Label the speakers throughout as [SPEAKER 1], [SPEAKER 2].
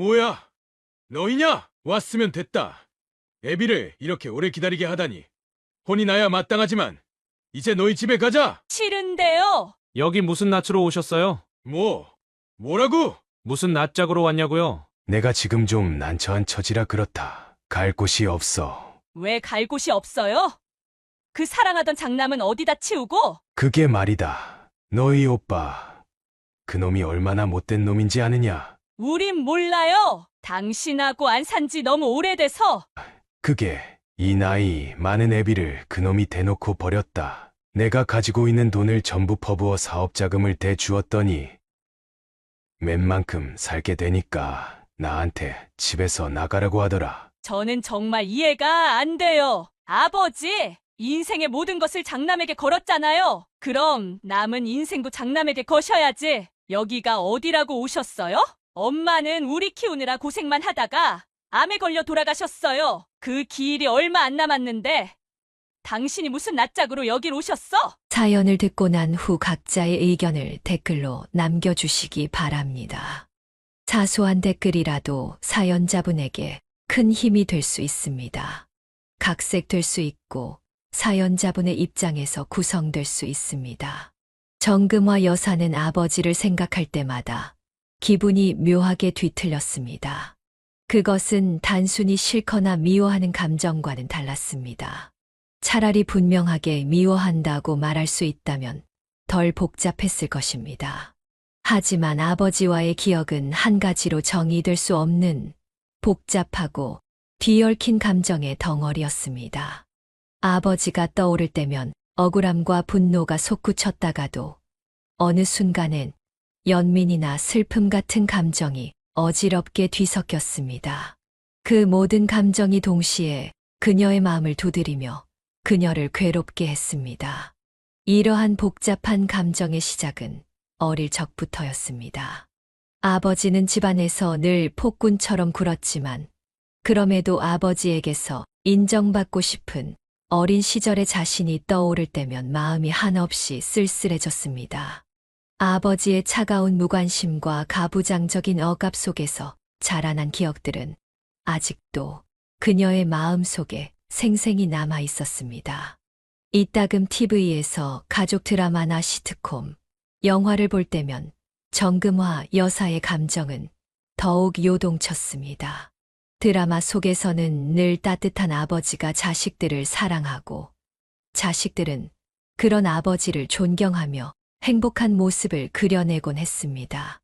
[SPEAKER 1] 뭐야? 너희냐? 왔으면 됐다. 애비를 이렇게 오래 기다리게 하다니. 혼이 나야 마땅하지만 이제 너희 집에 가자.
[SPEAKER 2] 싫은데요.
[SPEAKER 3] 여기 무슨 낯으로 오셨어요?
[SPEAKER 1] 뭐라고?
[SPEAKER 3] 무슨 낯짝으로 왔냐고요?
[SPEAKER 4] 내가 지금 좀 난처한 처지라 그렇다. 갈 곳이 없어.
[SPEAKER 2] 왜 갈 곳이 없어요? 그 사랑하던 장남은 어디다 치우고?
[SPEAKER 4] 그게 말이다. 너희 오빠. 그놈이 얼마나 못된 놈인지 아느냐?
[SPEAKER 2] 우린 몰라요. 당신하고 안 산 지 너무 오래돼서.
[SPEAKER 4] 그게 이 나이 많은 애비를 그놈이 대놓고 버렸다. 내가 가지고 있는 돈을 전부 퍼부어 사업자금을 대주었더니 웬만큼 살게 되니까 나한테 집에서 나가라고 하더라.
[SPEAKER 2] 저는 정말 이해가 안 돼요. 아버지, 인생의 모든 것을 장남에게 걸었잖아요. 그럼 남은 인생도 장남에게 거셔야지. 여기가 어디라고 오셨어요? 엄마는 우리 키우느라 고생만 하다가 암에 걸려 돌아가셨어요. 그 기일이 얼마 안 남았는데 당신이 무슨 낯짝으로 여길 오셨어?
[SPEAKER 5] 사연을 듣고 난 후 각자의 의견을 댓글로 남겨주시기 바랍니다. 사소한 댓글이라도 사연자분에게 큰 힘이 될 수 있습니다. 각색될 수 있고 사연자분의 입장에서 구성될 수 있습니다. 정금화 여사는 아버지를 생각할 때마다 기분이 묘하게 뒤틀렸습니다. 그것은 단순히 싫거나 미워하는 감정과는 달랐습니다. 차라리 분명하게 미워한다고 말할 수 있다면 덜 복잡했을 것입니다. 하지만 아버지와의 기억은 한 가지로 정의될 수 없는 복잡하고 뒤얽힌 감정의 덩어리였습니다. 아버지가 떠오를 때면 억울함과 분노가 솟구쳤다가도 어느 순간엔 연민이나 슬픔 같은 감정이 어지럽게 뒤섞였습니다. 그 모든 감정이 동시에 그녀의 마음을 두드리며 그녀를 괴롭게 했습니다. 이러한 복잡한 감정의 시작은 어릴 적부터였습니다. 아버지는 집안에서 늘 폭군처럼 굴었지만 그럼에도 아버지에게서 인정받고 싶은 어린 시절의 자신이 떠오를 때면 마음이 한없이 쓸쓸해졌습니다. 아버지의 차가운 무관심과 가부장적인 억압 속에서 자라난 기억들은 아직도 그녀의 마음 속에 생생히 남아 있었습니다. 이따금 TV에서 가족 드라마나 시트콤, 영화를 볼 때면 정금화 여사의 감정은 더욱 요동쳤습니다. 드라마 속에서는 늘 따뜻한 아버지가 자식들을 사랑하고 자식들은 그런 아버지를 존경하며 행복한 모습을 그려내곤 했습니다.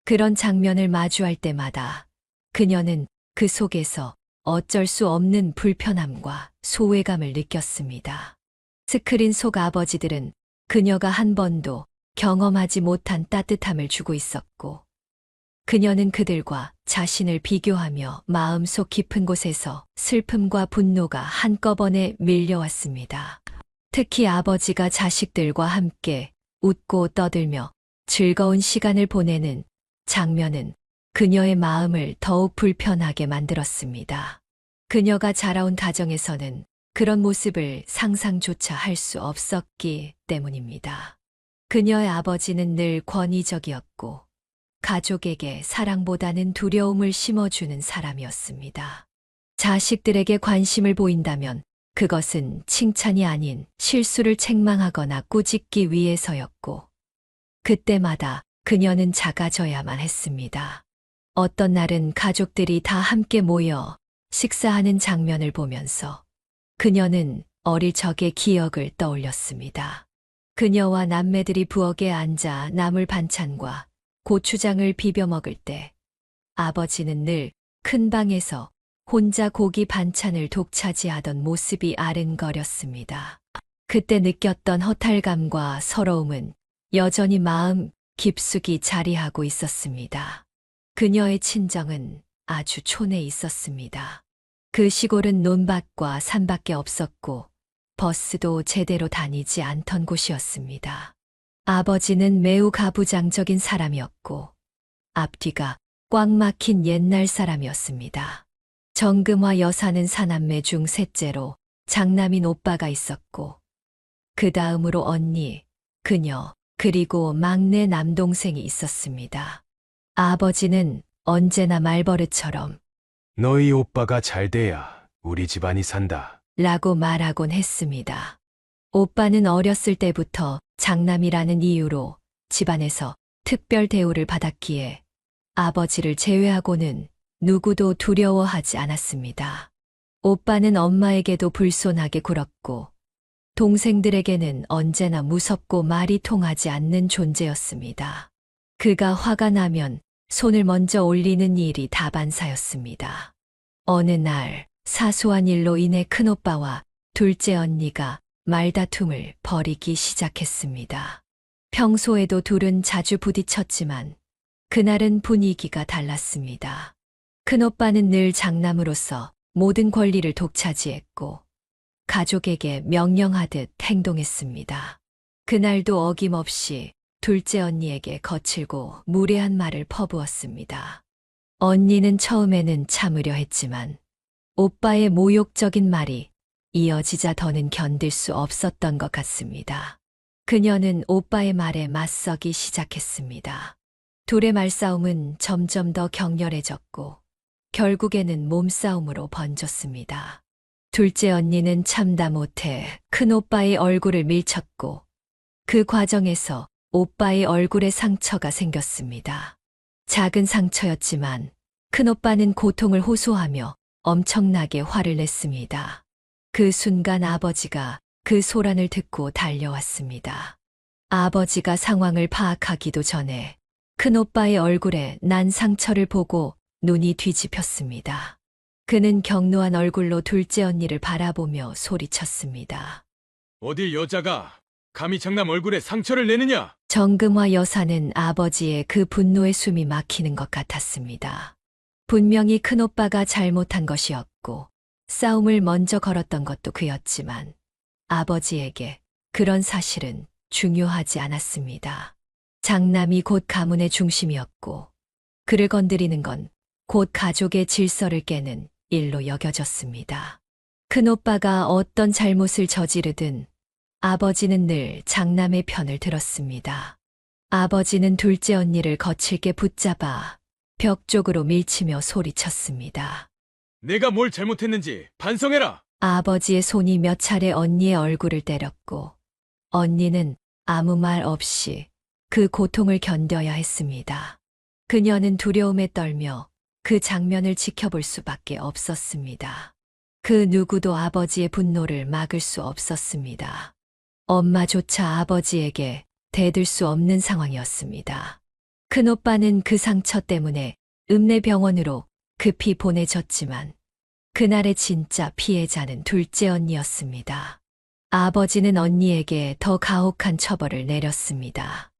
[SPEAKER 5] 그런 장면을 마주할 때마다 그녀는 그 속에서 어쩔 수 없는 불편함과 소외감을 느꼈습니다. 스크린 속 아버지들은 그녀가 한 번도 경험하지 못한 따뜻함을 주고 있었고, 그녀는 그들과 자신을 비교하며 마음속 깊은 곳에서 슬픔과 분노가 한꺼번에 밀려왔습니다. 특히 아버지가 자식들과 함께 웃고 떠들며 즐거운 시간을 보내는 장면은 그녀의 마음을 더욱 불편하게 만들었습니다. 그녀가 자라온 가정에서는 그런 모습을 상상조차 할 수 없었기 때문입니다. 그녀의 아버지는 늘 권위적이었고 가족에게 사랑보다는 두려움을 심어주는 사람이었습니다. 자식들에게 관심을 보인다면 그것은 칭찬이 아닌 실수를 책망하거나 꾸짖기 위해서였고, 그때마다 그녀는 작아져야만 했습니다. 어떤 날은 가족들이 다 함께 모여 식사하는 장면을 보면서 그녀는 어릴 적의 기억을 떠올렸습니다. 그녀와 남매들이 부엌에 앉아 나물 반찬과 고추장을 비벼 먹을 때 아버지는 늘 큰 방에서 혼자 고기 반찬을 독차지하던 모습이 아른거렸습니다. 그때 느꼈던 허탈감과 서러움은 여전히 마음 깊숙이 자리하고 있었습니다. 그녀의 친정은 아주 촌에 있었습니다. 그 시골은 논밭과 산밖에 없었고 버스도 제대로 다니지 않던 곳이었습니다. 아버지는 매우 가부장적인 사람이었고 앞뒤가 꽉 막힌 옛날 사람이었습니다. 정금화 여사는 사남매 중 셋째로 장남인 오빠가 있었고 그 다음으로 언니, 그녀, 그리고 막내 남동생이 있었습니다. 아버지는 언제나 말버릇처럼
[SPEAKER 4] 너희 오빠가 잘 돼야 우리 집안이 산다.
[SPEAKER 5] 라고 말하곤 했습니다. 오빠는 어렸을 때부터 장남이라는 이유로 집안에서 특별 대우를 받았기에 아버지를 제외하고는 누구도 두려워하지 않았습니다. 오빠는 엄마에게도 불손하게 굴었고 동생들에게는 언제나 무섭고 말이 통하지 않는 존재였습니다. 그가 화가 나면 손을 먼저 올리는 일이 다반사였습니다. 어느 날 사소한 일로 인해 큰오빠와 둘째 언니가 말다툼을 벌이기 시작했습니다. 평소에도 둘은 자주 부딪혔지만 그날은 분위기가 달랐습니다. 큰오빠는 늘 장남으로서 모든 권리를 독차지했고 가족에게 명령하듯 행동했습니다. 그날도 어김없이 둘째 언니에게 거칠고 무례한 말을 퍼부었습니다. 언니는 처음에는 참으려 했지만 오빠의 모욕적인 말이 이어지자 더는 견딜 수 없었던 것 같습니다. 그녀는 오빠의 말에 맞서기 시작했습니다. 둘의 말싸움은 점점 더 격렬해졌고 결국에는 몸싸움으로 번졌습니다. 둘째 언니는 참다 못해 큰오빠의 얼굴을 밀쳤고 그 과정에서 오빠의 얼굴에 상처가 생겼습니다. 작은 상처였지만 큰오빠는 고통을 호소하며 엄청나게 화를 냈습니다. 그 순간 아버지가 그 소란을 듣고 달려왔습니다. 아버지가 상황을 파악하기도 전에 큰오빠의 얼굴에 난 상처를 보고 눈이 뒤집혔습니다. 그는 격노한 얼굴로 둘째 언니를 바라보며 소리쳤습니다.
[SPEAKER 1] 어디 여자가 감히 장남 얼굴에 상처를 내느냐?
[SPEAKER 5] 정금화 여사는 아버지의 그 분노에 숨이 막히는 것 같았습니다. 분명히 큰오빠가 잘못한 것이었고 싸움을 먼저 걸었던 것도 그였지만 아버지에게 그런 사실은 중요하지 않았습니다. 장남이 곧 가문의 중심이었고 그를 건드리는 건 곧 가족의 질서를 깨는 일로 여겨졌습니다. 큰오빠가 어떤 잘못을 저지르든 아버지는 늘 장남의 편을 들었습니다. 아버지는 둘째 언니를 거칠게 붙잡아 벽 쪽으로 밀치며 소리쳤습니다.
[SPEAKER 1] 내가 뭘 잘못했는지 반성해라!
[SPEAKER 5] 아버지의 손이 몇 차례 언니의 얼굴을 때렸고 언니는 아무 말 없이 그 고통을 견뎌야 했습니다. 그녀는 두려움에 떨며 그 장면을 지켜볼 수밖에 없었습니다. 그 누구도 아버지의 분노를 막을 수 없었습니다. 엄마조차 아버지에게 대들 수 없는 상황이었습니다. 큰오빠는 그 상처 때문에 읍내병원으로 급히 보내졌지만 그날의 진짜 피해자는 둘째 언니였습니다. 아버지는 언니에게 더 가혹한 처벌을 내렸습니다.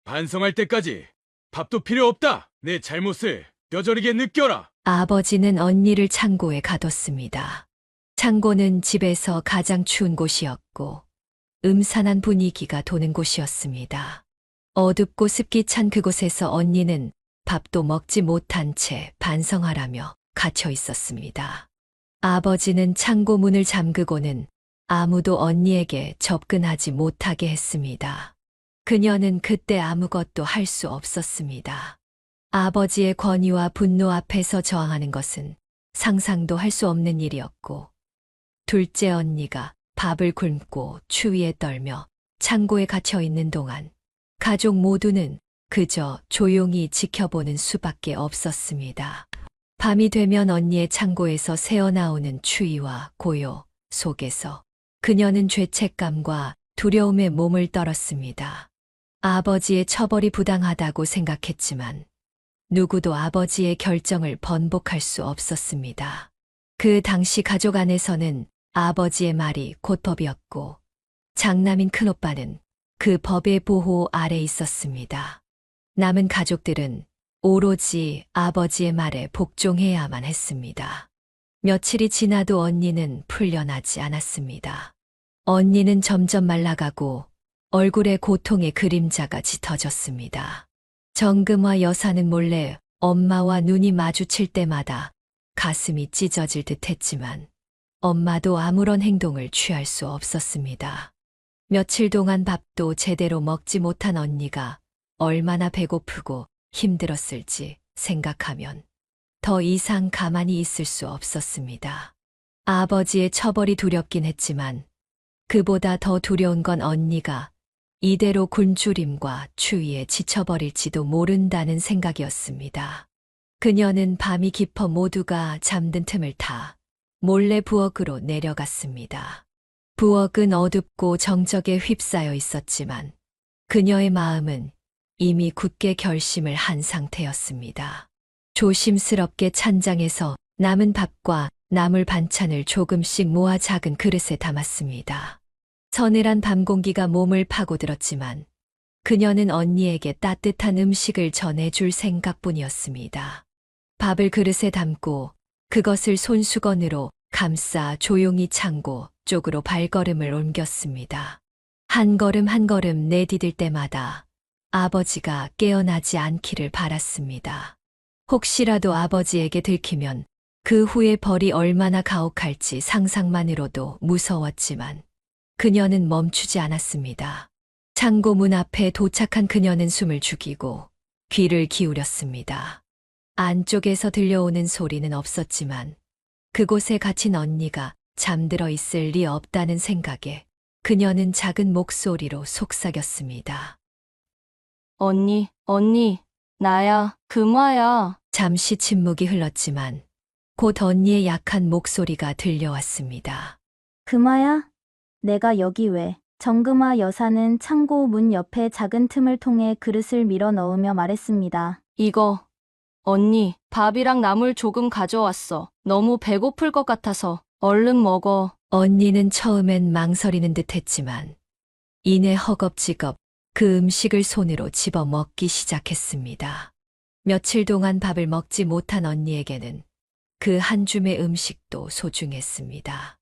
[SPEAKER 1] 반성할 때까지 밥도 필요 없다! 내 잘못을 뼈저리게 느껴라!
[SPEAKER 5] 아버지는 언니를 창고에 가뒀습니다. 창고는 집에서 가장 추운 곳이었고 음산한 분위기가 도는 곳이었습니다. 어둡고 습기 찬 그곳에서 언니는 밥도 먹지 못한 채 반성하라며 갇혀 있었습니다. 아버지는 창고 문을 잠그고는 아무도 언니에게 접근하지 못하게 했습니다. 그녀는 그때 아무것도 할 수 없었습니다. 아버지의 권위와 분노 앞에서 저항하는 것은 상상도 할 수 없는 일이었고 둘째 언니가 밥을 굶고 추위에 떨며 창고에 갇혀 있는 동안 가족 모두는 그저 조용히 지켜보는 수밖에 없었습니다. 밤이 되면 언니의 창고에서 새어나오는 추위와 고요 속에서 그녀는 죄책감과 두려움에 몸을 떨었습니다. 아버지의 처벌이 부당하다고 생각했지만 누구도 아버지의 결정을 번복할 수 없었습니다. 그 당시 가족 안에서는 아버지의 말이 곧 법이었고 장남인 큰오빠는 그 법의 보호 아래 있었습니다. 남은 가족들은 오로지 아버지의 말에 복종해야만 했습니다. 며칠이 지나도 언니는 풀려나지 않았습니다. 언니는 점점 말라가고 얼굴에 고통의 그림자가 짙어졌습니다. 정금화 여사는 몰래 엄마와 눈이 마주칠 때마다 가슴이 찢어질 듯 했지만 엄마도 아무런 행동을 취할 수 없었습니다. 며칠 동안 밥도 제대로 먹지 못한 언니가 얼마나 배고프고 힘들었을지 생각하면 더 이상 가만히 있을 수 없었습니다. 아버지의 처벌이 두렵긴 했지만 그보다 더 두려운 건 언니가 이대로 굶주림과 추위에 지쳐버릴지도 모른다는 생각이었습니다. 그녀는 밤이 깊어 모두가 잠든 틈을 타 몰래 부엌으로 내려갔습니다. 부엌은 어둡고 정적에 휩싸여 있었지만 그녀의 마음은 이미 굳게 결심을 한 상태였습니다. 조심스럽게 찬장에서 남은 밥과 나물 반찬을 조금씩 모아 작은 그릇에 담았습니다. 서늘한 밤 공기가 몸을 파고들었지만 그녀는 언니에게 따뜻한 음식을 전해줄 생각뿐이었습니다. 밥을 그릇에 담고 그것을 손수건으로 감싸 조용히 창고 쪽으로 발걸음을 옮겼습니다. 한 걸음 한 걸음 내디딜 때마다 아버지가 깨어나지 않기를 바랐습니다. 혹시라도 아버지에게 들키면 그 후의 벌이 얼마나 가혹할지 상상만으로도 무서웠지만 그녀는 멈추지 않았습니다. 창고 문 앞에 도착한 그녀는 숨을 죽이고 귀를 기울였습니다. 안쪽에서 들려오는 소리는 없었지만 그곳에 갇힌 언니가 잠들어 있을 리 없다는 생각에 그녀는 작은 목소리로 속삭였습니다.
[SPEAKER 2] 언니, 나야, 금화야.
[SPEAKER 5] 잠시 침묵이 흘렀지만 곧 언니의 약한 목소리가 들려왔습니다.
[SPEAKER 6] 금화야? 내가 여기 왜? 정금화 여사는 창고 문 옆에 작은 틈을 통해 그릇을 밀어 넣으며 말했습니다.
[SPEAKER 2] 이거, 언니, 밥이랑 나물 조금 가져왔어. 너무 배고플 것 같아서 얼른 먹어.
[SPEAKER 5] 언니는 처음엔 망설이는 듯 했지만 이내 허겁지겁 그 음식을 손으로 집어 먹기 시작했습니다. 며칠 동안 밥을 먹지 못한 언니에게는 그 한 줌의 음식도 소중했습니다.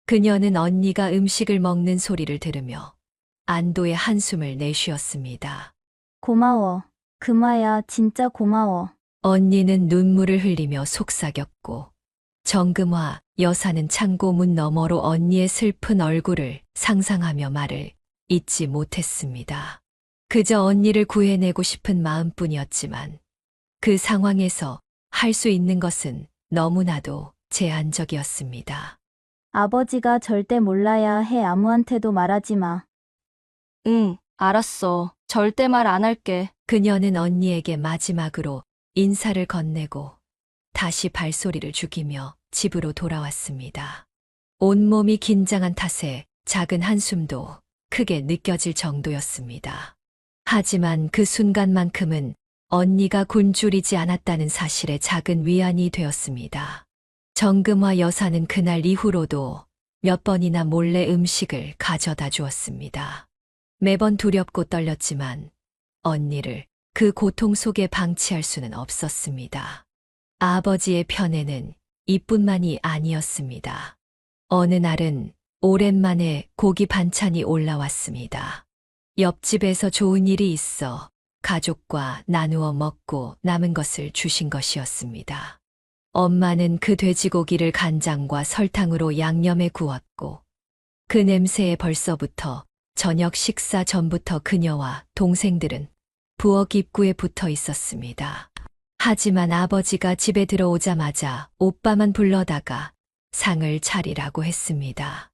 [SPEAKER 5] 그녀는 언니가 음식을 먹는 소리를 들으며 안도의 한숨을 내쉬었습니다.
[SPEAKER 6] 고마워. 금화야, 진짜 고마워.
[SPEAKER 5] 언니는 눈물을 흘리며 속삭였고 정금화 여사는 창고 문 너머로 언니의 슬픈 얼굴을 상상하며 말을 잇지 못했습니다. 그저 언니를 구해내고 싶은 마음뿐이었지만 그 상황에서 할 수 있는 것은 너무나도 제한적이었습니다.
[SPEAKER 6] 아버지가 절대 몰라야 해. 아무한테도 말하지 마.
[SPEAKER 2] 응, 알았어. 절대 말 안 할게.
[SPEAKER 5] 그녀는 언니에게 마지막으로 인사를 건네고 다시 발소리를 죽이며 집으로 돌아왔습니다. 온몸이 긴장한 탓에 작은 한숨도 크게 느껴질 정도였습니다. 하지만 그 순간만큼은 언니가 굶주리지 않았다는 사실에 작은 위안이 되었습니다. 정금화 여사는 그날 이후로도 몇 번이나 몰래 음식을 가져다 주었습니다. 매번 두렵고 떨렸지만 언니를 그 고통 속에 방치할 수는 없었습니다. 아버지의 편에는 이뿐만이 아니었습니다. 어느 날은 오랜만에 고기 반찬이 올라왔습니다. 옆집에서 좋은 일이 있어 가족과 나누어 먹고 남은 것을 주신 것이었습니다. 엄마는 그 돼지고기를 간장과 설탕으로 양념해 구웠고 그 냄새에 벌써부터 저녁 식사 전부터 그녀와 동생들은 부엌 입구에 붙어 있었습니다. 하지만 아버지가 집에 들어오자마자 오빠만 불러다가 상을 차리라고 했습니다.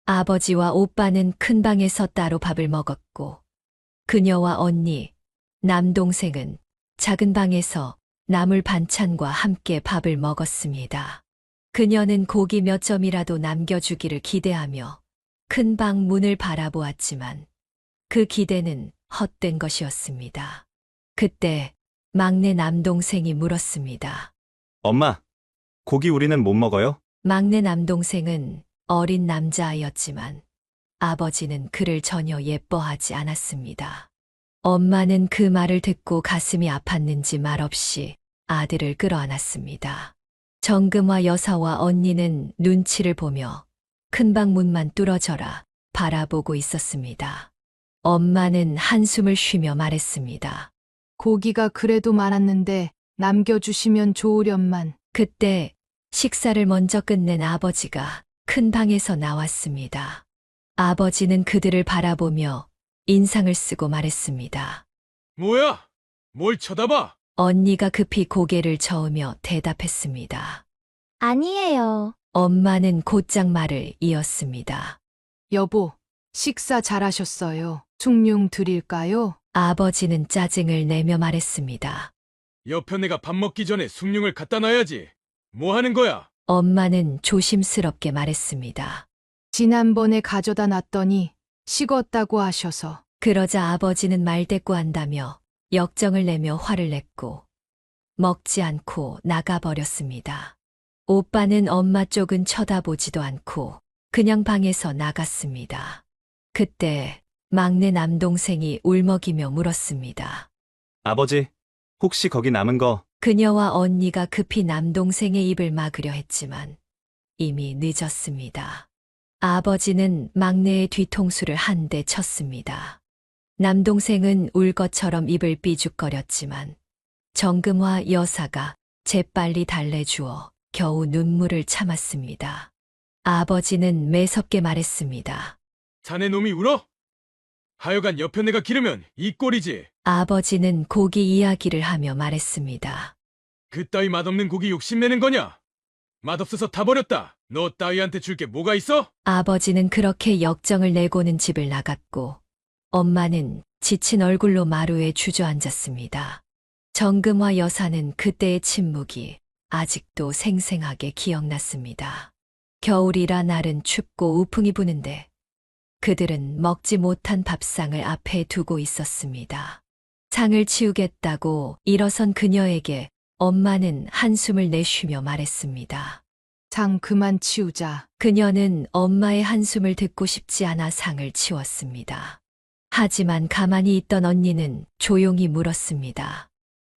[SPEAKER 5] 아버지와 오빠는 큰 방에서 따로 밥을 먹었고 그녀와 언니, 남동생은 작은 방에서 나물 반찬과 함께 밥을 먹었습니다. 그녀는 고기 몇 점이라도 남겨주기를 기대하며 큰 방 문을 바라보았지만 그 기대는 헛된 것이었습니다. 그때 막내 남동생이 물었습니다.
[SPEAKER 7] 엄마, 고기 우리는 못 먹어요?
[SPEAKER 5] 막내 남동생은 어린 남자아이였지만 아버지는 그를 전혀 예뻐하지 않았습니다. 엄마는 그 말을 듣고 가슴이 아팠는지 말없이 아들을 끌어안았습니다. 정금화 여사와 언니는 눈치를 보며 큰방 문만 뚫어져라 바라보고 있었습니다. 엄마는 한숨을 쉬며 말했습니다.
[SPEAKER 8] 고기가 그래도 많았는데 남겨주시면 좋으련만.
[SPEAKER 5] 그때 식사를 먼저 끝낸 아버지가 큰 방에서 나왔습니다. 아버지는 그들을 바라보며 인상을 쓰고 말했습니다.
[SPEAKER 1] 뭐야? 뭘 쳐다봐?
[SPEAKER 5] 언니가 급히 고개를 저으며 대답했습니다.
[SPEAKER 6] 아니에요.
[SPEAKER 5] 엄마는 곧장 말을 이었습니다.
[SPEAKER 8] 여보, 식사 잘하셨어요. 숭늉 드릴까요?
[SPEAKER 5] 아버지는 짜증을 내며 말했습니다.
[SPEAKER 1] 여편네가 밥 먹기 전에 숭늉을 갖다 놔야지. 뭐 하는 거야?
[SPEAKER 5] 엄마는 조심스럽게 말했습니다.
[SPEAKER 8] 지난번에 가져다 놨더니 식었다고 하셔서.
[SPEAKER 5] 그러자 아버지는 말대꾸한다며 역정을 내며 화를 냈고 먹지 않고 나가버렸습니다. 오빠는 엄마 쪽은 쳐다보지도 않고 그냥 방에서 나갔습니다. 그때 막내 남동생이 울먹이며 물었습니다.
[SPEAKER 7] 아버지, 혹시 거기 남은 거
[SPEAKER 5] 그녀와 언니가 급히 남동생의 입을 막으려 했지만 이미 늦었습니다. 아버지는 막내의 뒤통수를 한 대 쳤습니다. 남동생은 울 것처럼 입을 삐죽거렸지만 정금화 여사가 재빨리 달래주어 겨우 눈물을 참았습니다. 아버지는 매섭게 말했습니다.
[SPEAKER 1] 자네 놈이 울어? 하여간 여편네가 기르면 이 꼴이지.
[SPEAKER 5] 아버지는 고기 이야기를 하며 말했습니다.
[SPEAKER 1] 그따위 맛없는 고기 욕심내는 거냐? 맛없어서 다 버렸다. 너 따위한테 줄 게 뭐가 있어?
[SPEAKER 5] 아버지는 그렇게 역정을 내고는 집을 나갔고 엄마는 지친 얼굴로 마루에 주저앉았습니다. 정금화 여사는 그때의 침묵이 아직도 생생하게 기억났습니다. 겨울이라 날은 춥고 우풍이 부는데 그들은 먹지 못한 밥상을 앞에 두고 있었습니다. 상을 치우겠다고 일어선 그녀에게 엄마는 한숨을 내쉬며 말했습니다.
[SPEAKER 8] 장 그만 치우자.
[SPEAKER 5] 그녀는 엄마의 한숨을 듣고 싶지 않아 상을 치웠습니다. 하지만 가만히 있던 언니는 조용히 물었습니다.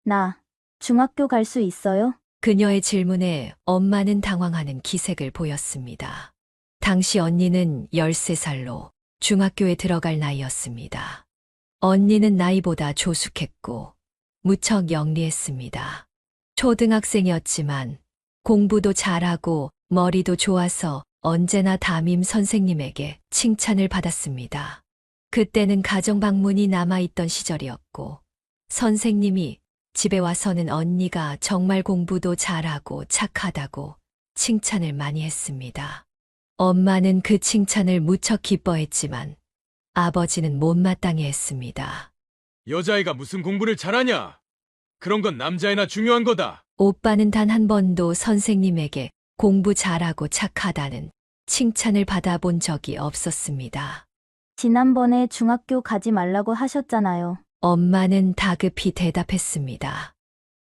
[SPEAKER 6] 나 중학교 갈 수 있어요?
[SPEAKER 5] 그녀의 질문에 엄마는 당황하는 기색을 보였습니다. 당시 언니는 13살로 중학교에 들어갈 나이였습니다. 언니는 나이보다 조숙했고 무척 영리했습니다. 초등학생이었지만 공부도 잘하고 머리도 좋아서 언제나 담임 선생님에게 칭찬을 받았습니다. 그때는 가정방문이 남아있던 시절이었고 선생님이 집에 와서는 언니가 정말 공부도 잘하고 착하다고 칭찬을 많이 했습니다. 엄마는 그 칭찬을 무척 기뻐했지만 아버지는 못마땅해 했습니다.
[SPEAKER 1] 여자애가 무슨 공부를 잘하냐? 그런 건 남자애나 중요한 거다.
[SPEAKER 5] 오빠는 단 한 번도 선생님에게 공부 잘하고 착하다는 칭찬을 받아본 적이 없었습니다.
[SPEAKER 6] 지난번에 중학교 가지 말라고 하셨잖아요.
[SPEAKER 5] 엄마는 다급히 대답했습니다.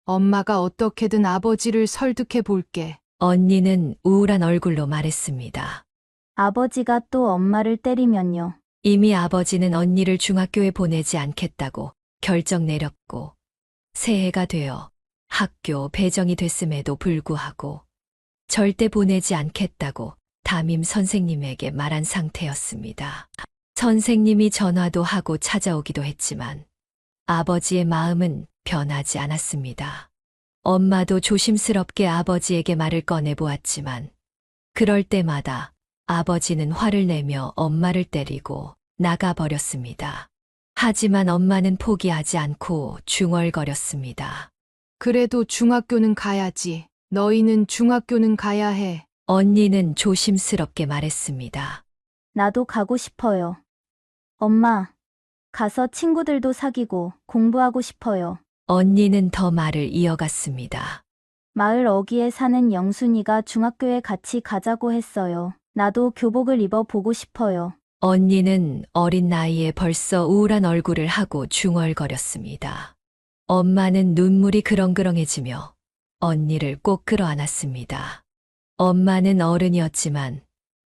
[SPEAKER 8] 엄마가 어떻게든 아버지를 설득해 볼게.
[SPEAKER 5] 언니는 우울한 얼굴로 말했습니다.
[SPEAKER 6] 아버지가 또 엄마를 때리면요.
[SPEAKER 5] 이미 아버지는 언니를 중학교에 보내지 않겠다고 결정 내렸고 새해가 되어 학교 배정이 됐음에도 불구하고 절대 보내지 않겠다고 담임 선생님에게 말한 상태였습니다. 선생님이 전화도 하고 찾아오기도 했지만 아버지의 마음은 변하지 않았습니다. 엄마도 조심스럽게 아버지에게 말을 꺼내보았지만 그럴 때마다 아버지는 화를 내며 엄마를 때리고 나가버렸습니다. 하지만 엄마는 포기하지 않고 중얼거렸습니다.
[SPEAKER 8] 그래도 중학교는 가야지. 너희는 중학교는 가야 해.
[SPEAKER 5] 언니는 조심스럽게 말했습니다.
[SPEAKER 6] 나도 가고 싶어요. 엄마, 가서 친구들도 사귀고 공부하고 싶어요.
[SPEAKER 5] 언니는 더 말을 이어갔습니다.
[SPEAKER 6] 마을 어귀에 사는 영순이가 중학교에 같이 가자고 했어요. 나도 교복을 입어 보고 싶어요.
[SPEAKER 5] 언니는 어린 나이에 벌써 우울한 얼굴을 하고 중얼거렸습니다. 엄마는 눈물이 그렁그렁해지며 언니를 꼭 끌어안았습니다. 엄마는 어른이었지만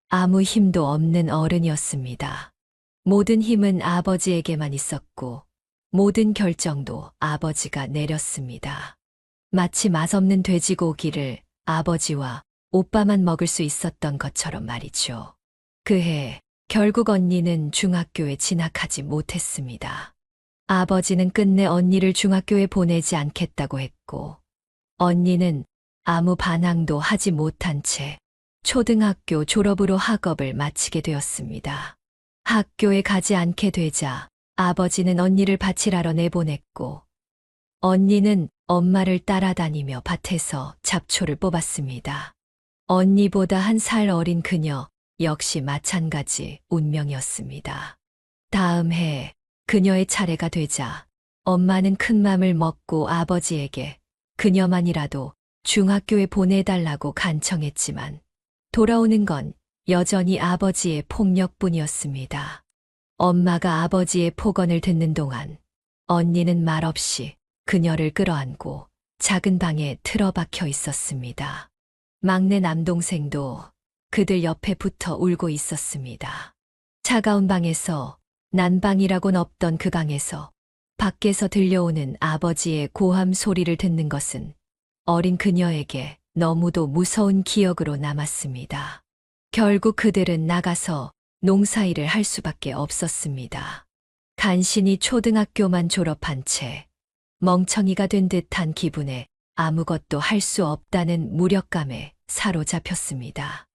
[SPEAKER 5] 아무 힘도 없는 어른이었습니다. 모든 힘은 아버지에게만 있었고 모든 결정도 아버지가 내렸습니다. 마치 맛없는 돼지고기를 아버지와 오빠만 먹을 수 있었던 것처럼 말이죠. 그해 결국 언니는 중학교에 진학하지 못했습니다. 아버지는 끝내 언니를 중학교에 보내지 않겠다고 했고 언니는 아무 반항도 하지 못한 채 초등학교 졸업으로 학업을 마치게 되었습니다. 학교에 가지 않게 되자 아버지는 언니를 바칠하러 내보냈고 언니는 엄마를 따라다니며 밭에서 잡초를 뽑았습니다. 언니보다 한 살 어린 그녀 역시 마찬가지 운명이었습니다. 다음 해 그녀의 차례가 되자 엄마는 큰 맘을 먹고 아버지에게 그녀만이라도 중학교에 보내달라고 간청했지만 돌아오는 건 여전히 아버지의 폭력뿐이었습니다. 엄마가 아버지의 폭언을 듣는 동안 언니는 말없이 그녀를 끌어안고 작은 방에 틀어박혀 있었습니다. 막내 남동생도 그들 옆에 붙어 울고 있었습니다. 차가운 방에서 난방이라곤 없던 그 방에서 밖에서 들려오는 아버지의 고함 소리를 듣는 것은 어린 그녀에게 너무도 무서운 기억으로 남았습니다. 결국 그들은 나가서 농사일을 할 수밖에 없었습니다. 간신히 초등학교만 졸업한 채 멍청이가 된 듯한 기분에 아무것도 할 수 없다는 무력감에 사로잡혔습니다.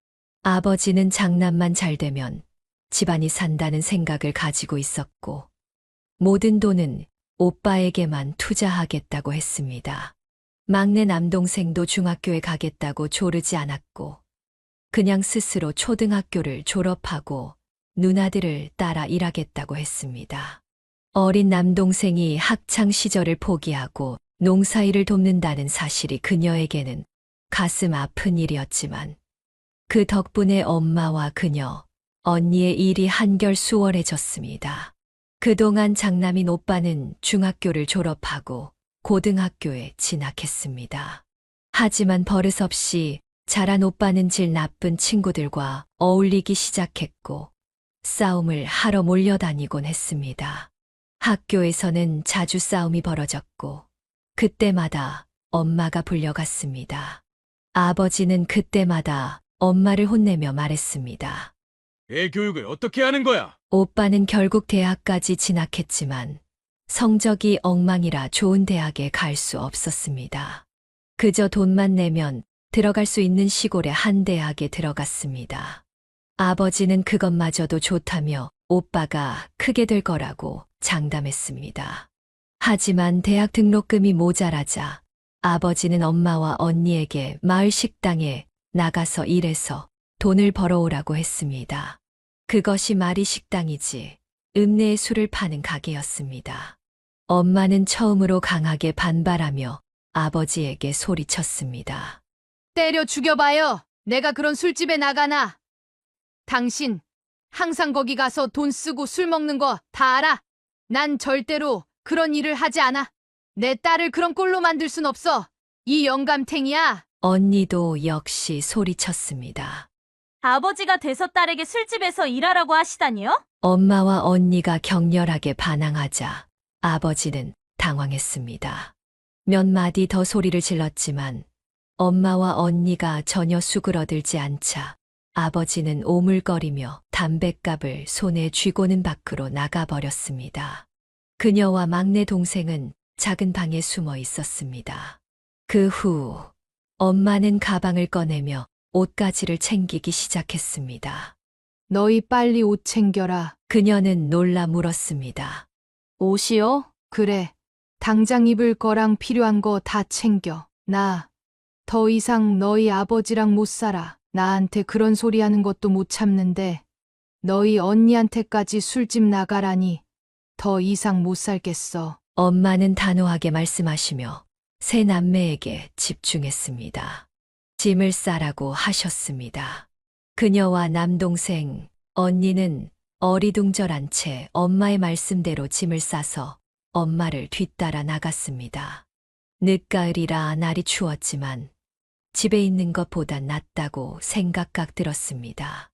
[SPEAKER 5] 아버지는 장남만 잘 되면 집안이 산다는 생각을 가지고 있었고 모든 돈은 오빠에게만 투자하겠다고 했습니다. 막내 남동생도 중학교에 가겠다고 조르지 않았고 그냥 스스로 초등학교를 졸업하고 누나들을 따라 일하겠다고 했습니다. 어린 남동생이 학창 시절을 포기하고 농사일을 돕는다는 사실이 그녀에게는 가슴 아픈 일이었지만 그 덕분에 엄마와 그녀, 언니의 일이 한결 수월해졌습니다. 그동안 장남인 오빠는 중학교를 졸업하고 고등학교에 진학했습니다. 하지만 버릇없이 자란 오빠는 질 나쁜 친구들과 어울리기 시작했고 싸움을 하러 몰려다니곤 했습니다. 학교에서는 자주 싸움이 벌어졌고 그때마다 엄마가 불려갔습니다. 아버지는 그때마다 엄마를 혼내며 말했습니다.
[SPEAKER 1] 애 교육을 어떻게 하는 거야?
[SPEAKER 5] 오빠는 결국 대학까지 진학했지만 성적이 엉망이라 좋은 대학에 갈 수 없었습니다. 그저 돈만 내면 들어갈 수 있는 시골의 한 대학에 들어갔습니다. 아버지는 그것마저도 좋다며 오빠가 크게 될 거라고 장담했습니다. 하지만 대학 등록금이 모자라자 아버지는 엄마와 언니에게 마을 식당에 나가서 일해서 돈을 벌어오라고 했습니다. 그것이 말이 식당이지 읍내에 술을 파는 가게였습니다. 엄마는 처음으로 강하게 반발하며 아버지에게 소리쳤습니다.
[SPEAKER 8] 때려 죽여봐요. 내가 그런 술집에 나가나. 당신 항상 거기 가서 돈 쓰고 술 먹는 거 다 알아. 난 절대로 그런 일을 하지 않아. 내 딸을 그런 꼴로 만들 순 없어. 이 영감탱이야.
[SPEAKER 5] 언니도 역시 소리쳤습니다.
[SPEAKER 2] 아버지가 돼서 딸에게 술집에서 일하라고 하시다니요?
[SPEAKER 5] 엄마와 언니가 격렬하게 반항하자 아버지는 당황했습니다. 몇 마디 더 소리를 질렀지만 엄마와 언니가 전혀 수그러들지 않자 아버지는 오물거리며 담뱃갑을 손에 쥐고는 밖으로 나가버렸습니다. 그녀와 막내 동생은 작은 방에 숨어 있었습니다. 그 후 엄마는 가방을 꺼내며 옷가지를 챙기기 시작했습니다.
[SPEAKER 8] 너희 빨리 옷 챙겨라.
[SPEAKER 5] 그녀는 놀라 물었습니다.
[SPEAKER 2] 옷이요?
[SPEAKER 8] 그래. 당장 입을 거랑 필요한 거 다 챙겨. 나 더 이상 너희 아버지랑 못 살아. 나한테 그런 소리 하는 것도 못 참는데 너희 언니한테까지 술집 나가라니 더 이상 못 살겠어.
[SPEAKER 5] 엄마는 단호하게 말씀하시며 세 남매에게 집중했습니다. 짐을 싸라고 하셨습니다. 그녀와 남동생, 언니는 어리둥절한 채 엄마의 말씀대로 짐을 싸서 엄마를 뒤따라 나갔습니다. 늦가을이라 날이 추웠지만 집에 있는 것보다 낫다고 생각각 들었습니다.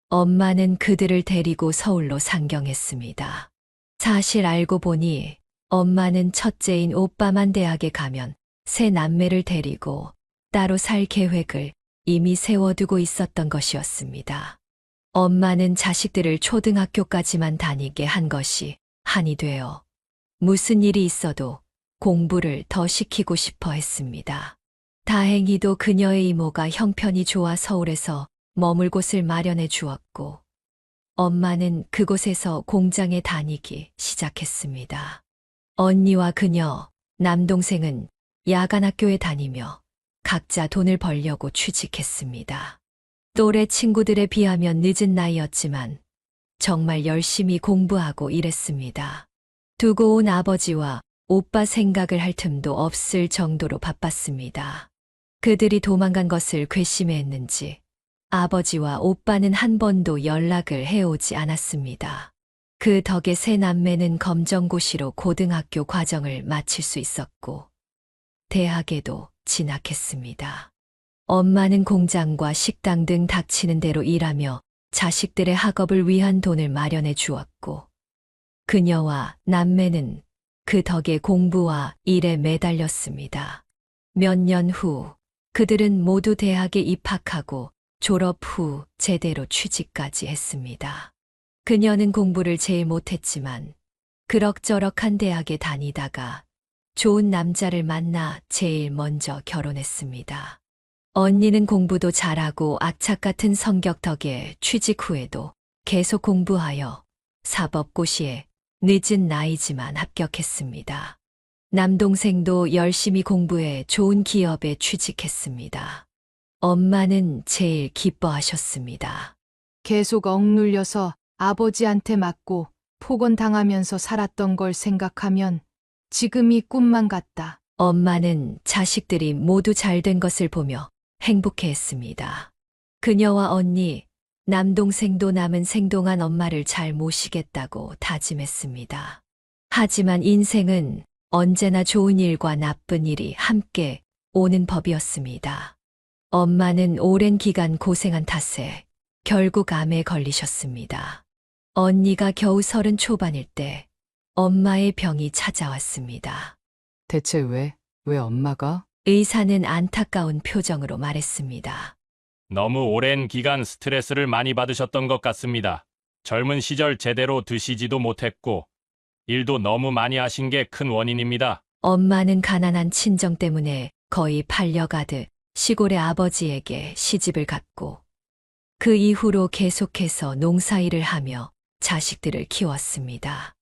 [SPEAKER 5] 엄마는 그들을 데리고 서울로 상경했습니다. 사실 알고 보니 엄마는 첫째인 오빠만 대학에 가면 세 남매를 데리고 따로 살 계획을 이미 세워두고 있었던 것이었습니다. 엄마는 자식들을 초등학교까지만 다니게 한 것이 한이 되어 무슨 일이 있어도 공부를 더 시키고 싶어 했습니다. 다행히도 그녀의 이모가 형편이 좋아 서울에서 머물 곳을 마련해 주었고 엄마는 그곳에서 공장에 다니기 시작했습니다. 언니와 그녀, 남동생은 야간 학교에 다니며 각자 돈을 벌려고 취직했습니다. 또래 친구들에 비하면 늦은 나이였지만 정말 열심히 공부하고 일했습니다. 두고 온 아버지와 오빠 생각을 할 틈도 없을 정도로 바빴습니다. 그들이 도망간 것을 괘씸해했는지 아버지와 오빠는 한 번도 연락을 해오지 않았습니다. 그 덕에 세 남매는 검정고시로 고등학교 과정을 마칠 수 있었고 대학에도 진학했습니다. 엄마는 공장과 식당 등 닥치는 대로 일하며 자식들의 학업을 위한 돈을 마련해 주었고 그녀와 남매는 그 덕에 공부와 일에 매달렸습니다. 몇 년 후 그들은 모두 대학에 입학하고 졸업 후 제대로 취직까지 했습니다. 그녀는 공부를 제일 못했지만 그럭저럭한 대학에 다니다가 좋은 남자를 만나 제일 먼저 결혼했습니다. 언니는 공부도 잘하고 악착 같은 성격 덕에 취직 후에도 계속 공부하여 사법고시에 늦은 나이지만 합격했습니다. 남동생도 열심히 공부해 좋은 기업에 취직했습니다. 엄마는 제일 기뻐하셨습니다.
[SPEAKER 8] 계속 억눌려서 아버지한테 맞고 폭언당하면서 살았던 걸 생각하면 지금이 꿈만 같다.
[SPEAKER 5] 엄마는 자식들이 모두 잘된 것을 보며 행복해했습니다. 그녀와 언니, 남동생도 남은 생동안 엄마를 잘 모시겠다고 다짐했습니다. 하지만 인생은 언제나 좋은 일과 나쁜 일이 함께 오는 법이었습니다. 엄마는 오랜 기간 고생한 탓에 결국 암에 걸리셨습니다. 언니가 겨우 30 초반일 때 엄마의 병이 찾아왔습니다.
[SPEAKER 8] 대체 왜 엄마가?
[SPEAKER 5] 의사는 안타까운 표정으로 말했습니다.
[SPEAKER 9] 너무 오랜 기간 스트레스를 많이 받으셨던 것 같습니다. 젊은 시절 제대로 드시지도 못했고 일도 너무 많이 하신 게 큰 원인입니다.
[SPEAKER 5] 엄마는 가난한 친정 때문에 거의 팔려가듯 시골의 아버지에게 시집을 갔고 그 이후로 계속해서 농사일을 하며 자식들을 키웠습니다.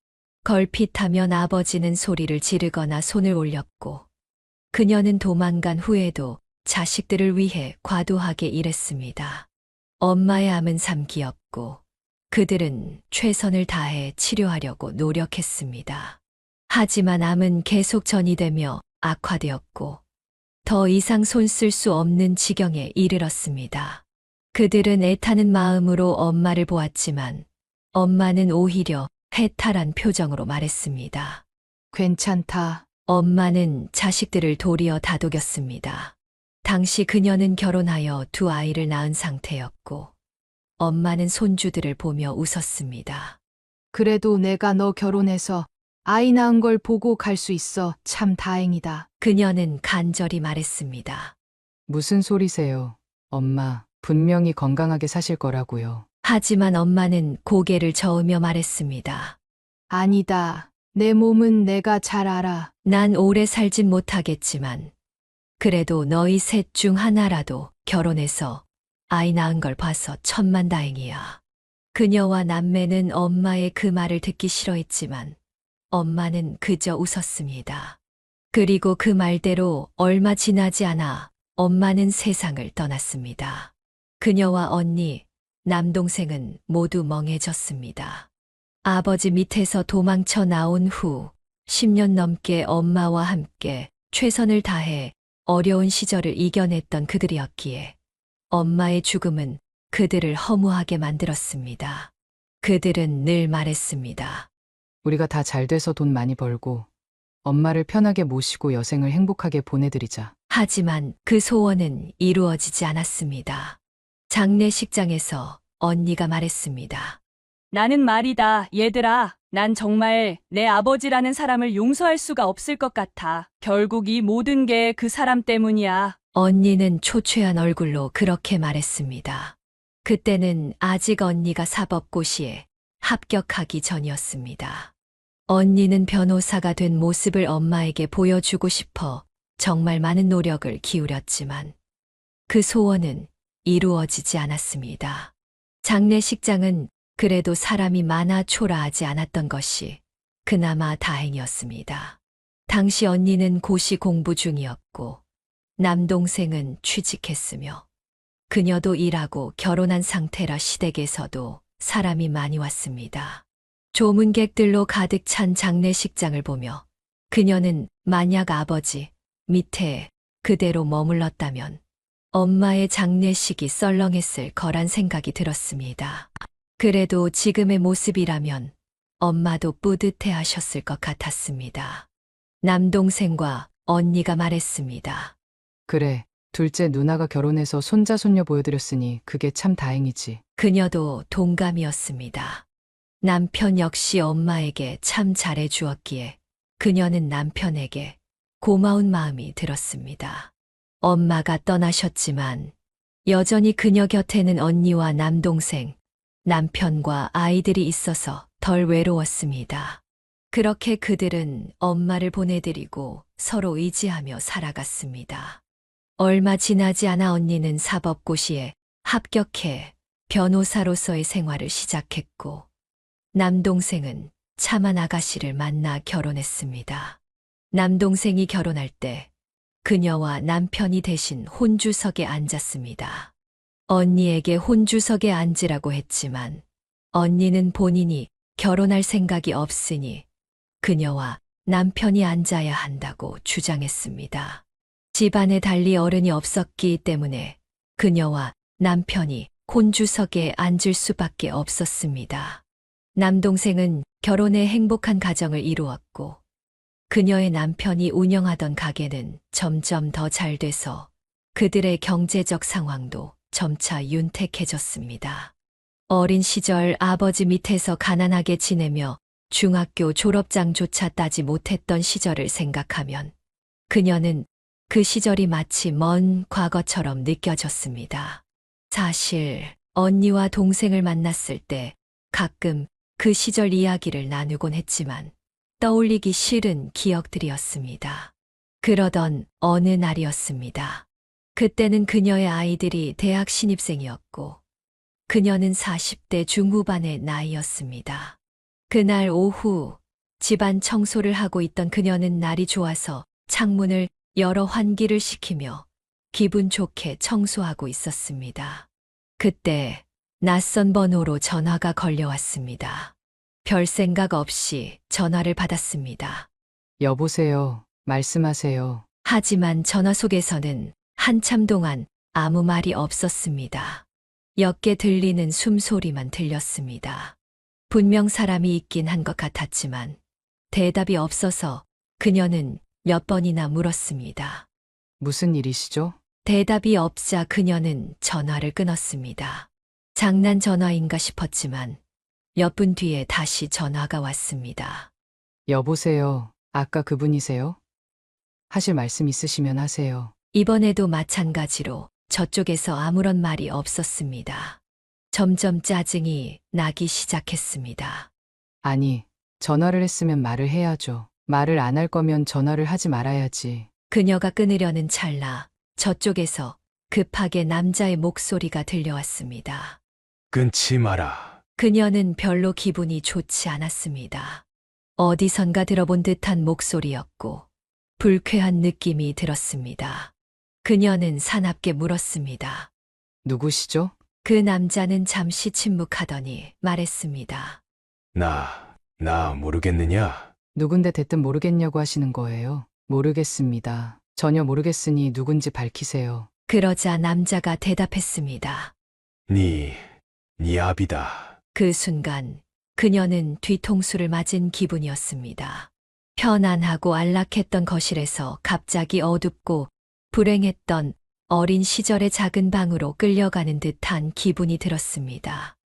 [SPEAKER 5] 걸핏하면 아버지는 소리를 지르거나 손을 올렸고 그녀는 도망간 후에도 자식들을 위해 과도하게 일했습니다. 엄마의 암은 3기였고 그들은 최선을 다해 치료하려고 노력했습니다. 하지만 암은 계속 전이되며 악화되었고 더 이상 손 쓸 수 없는 지경에 이르렀습니다. 그들은 애타는 마음으로 엄마를 보았지만 엄마는 오히려 해탈한 표정으로 말했습니다.
[SPEAKER 8] 괜찮다.
[SPEAKER 5] 엄마는 자식들을 도리어 다독였습니다. 당시 그녀는 결혼하여 2 아이를 낳은 상태였고 엄마는 손주들을 보며 웃었습니다.
[SPEAKER 8] 그래도 내가 너 결혼해서 아이 낳은 걸 보고 갈 수 있어 참 다행이다.
[SPEAKER 5] 그녀는 간절히 말했습니다.
[SPEAKER 10] 무슨 소리세요? 엄마, 분명히 건강하게 사실 거라고요.
[SPEAKER 5] 하지만 엄마는 고개를 저으며 말했습니다.
[SPEAKER 8] 아니다. 내 몸은 내가 잘 알아.
[SPEAKER 5] 난 오래 살진 못하겠지만 그래도 너희 셋 중 하나라도 결혼해서 아이 낳은 걸 봐서 천만다행이야. 그녀와 남매는 엄마의 그 말을 듣기 싫어했지만 엄마는 그저 웃었습니다. 그리고 그 말대로 얼마 지나지 않아 엄마는 세상을 떠났습니다. 그녀와 언니, 남동생은 모두 멍해졌습니다. 아버지 밑에서 도망쳐 나온 후 10년 넘게 엄마와 함께 최선을 다해 어려운 시절을 이겨냈던 그들이었기에 엄마의 죽음은 그들을 허무하게 만들었습니다. 그들은 늘 말했습니다.
[SPEAKER 10] 우리가 다 잘 돼서 돈 많이 벌고 엄마를 편하게 모시고 여생을 행복하게 보내드리자.
[SPEAKER 5] 하지만 그 소원은 이루어지지 않았습니다. 장례식장에서 언니가 말했습니다.
[SPEAKER 2] 나는 말이다, 얘들아. 난 정말 내 아버지라는 사람을 용서할 수가 없을 것 같아. 결국 이 모든 게 그 사람 때문이야.
[SPEAKER 5] 언니는 초췌한 얼굴로 그렇게 말했습니다. 그때는 아직 언니가 사법고시에 합격하기 전이었습니다. 언니는 변호사가 된 모습을 엄마에게 보여주고 싶어 정말 많은 노력을 기울였지만 그 소원은 이루어지지 않았습니다. 장례식장은 그래도 사람이 많아 초라하지 않았던 것이 그나마 다행이었습니다. 당시 언니는 고시 공부 중이었고 남동생은 취직했으며 그녀도 일하고 결혼한 상태라 시댁에서도 사람이 많이 왔습니다. 조문객들로 가득 찬 장례식장을 보며 그녀는 만약 아버지 밑에 그대로 머물렀다면 엄마의 장례식이 썰렁했을 거란 생각이 들었습니다. 그래도 지금의 모습이라면 엄마도 뿌듯해 하셨을 것 같았습니다. 남동생과 언니가 말했습니다.
[SPEAKER 10] 그래, 둘째 누나가 결혼해서 손자 손녀 보여드렸으니 그게 참 다행이지.
[SPEAKER 5] 그녀도 동감이었습니다. 남편 역시 엄마에게 참 잘해 주었기에 그녀는 남편에게 고마운 마음이 들었습니다. 엄마가 떠나셨지만 여전히 그녀 곁에는 언니와 남동생, 남편과 아이들이 있어서 덜 외로웠습니다. 그렇게 그들은 엄마를 보내드리고 서로 의지하며 살아갔습니다. 얼마 지나지 않아 언니는 사법고시에 합격해 변호사로서의 생활을 시작했고 남동생은 차만 아가씨를 만나 결혼했습니다. 남동생이 결혼할 때 그녀와 남편이 대신 혼주석에 앉았습니다. 언니에게 혼주석에 앉으라고 했지만 언니는 본인이 결혼할 생각이 없으니 그녀와 남편이 앉아야 한다고 주장했습니다. 집안에 달리 어른이 없었기 때문에 그녀와 남편이 혼주석에 앉을 수밖에 없었습니다. 남동생은 결혼해 행복한 가정을 이루었고 그녀의 남편이 운영하던 가게는 점점 더 잘 돼서 그들의 경제적 상황도 점차 윤택해졌습니다. 어린 시절 아버지 밑에서 가난하게 지내며 중학교 졸업장조차 따지 못했던 시절을 생각하면 그녀는 그 시절이 마치 먼 과거처럼 느껴졌습니다. 사실 언니와 동생을 만났을 때 가끔 그 시절 이야기를 나누곤 했지만 떠올리기 싫은 기억들이었습니다. 그러던 어느 날이었습니다. 그때는 그녀의 아이들이 대학 신입생이었고 그녀는 40대 중후반의 나이였습니다. 그날 오후 집안 청소를 하고 있던 그녀는 날이 좋아서 창문을 열어 환기를 시키며 기분 좋게 청소하고 있었습니다. 그때 낯선 번호로 전화가 걸려왔습니다. 별 생각 없이 전화를 받았습니다.
[SPEAKER 10] 여보세요. 말씀하세요.
[SPEAKER 5] 하지만 전화 속에서는 한참 동안 아무 말이 없었습니다. 옅게 들리는 숨소리만 들렸습니다. 분명 사람이 있긴 한 것 같았지만 대답이 없어서 그녀는 몇 번이나 물었습니다.
[SPEAKER 10] 무슨 일이시죠?
[SPEAKER 5] 대답이 없자 그녀는 전화를 끊었습니다. 장난 전화인가 싶었지만 몇 분 뒤에 다시 전화가 왔습니다.
[SPEAKER 10] 여보세요. 아까 그분이세요? 하실 말씀 있으시면 하세요.
[SPEAKER 5] 이번에도 마찬가지로 저쪽에서 아무런 말이 없었습니다. 점점 짜증이 나기 시작했습니다.
[SPEAKER 10] 아니, 전화를 했으면 말을 해야죠. 말을 안 할 거면 전화를 하지 말아야지.
[SPEAKER 5] 그녀가 끊으려는 찰나 저쪽에서 급하게 남자의 목소리가 들려왔습니다.
[SPEAKER 4] 끊지 마라.
[SPEAKER 5] 그녀는 별로 기분이 좋지 않았습니다. 어디선가 들어본 듯한 목소리였고 불쾌한 느낌이 들었습니다. 그녀는 사납게 물었습니다.
[SPEAKER 10] 누구시죠?
[SPEAKER 5] 그 남자는 잠시 침묵하더니 말했습니다.
[SPEAKER 4] 나 모르겠느냐?
[SPEAKER 10] 누군데 대뜸 모르겠냐고 하시는 거예요. 모르겠습니다. 전혀 모르겠으니 누군지 밝히세요.
[SPEAKER 5] 그러자 남자가 대답했습니다.
[SPEAKER 4] 네 아비다.
[SPEAKER 5] 그 순간 그녀는 뒤통수를 맞은 기분이었습니다. 편안하고 안락했던 거실에서 갑자기 어둡고 불행했던 어린 시절의 작은 방으로 끌려가는 듯한 기분이 들었습니다.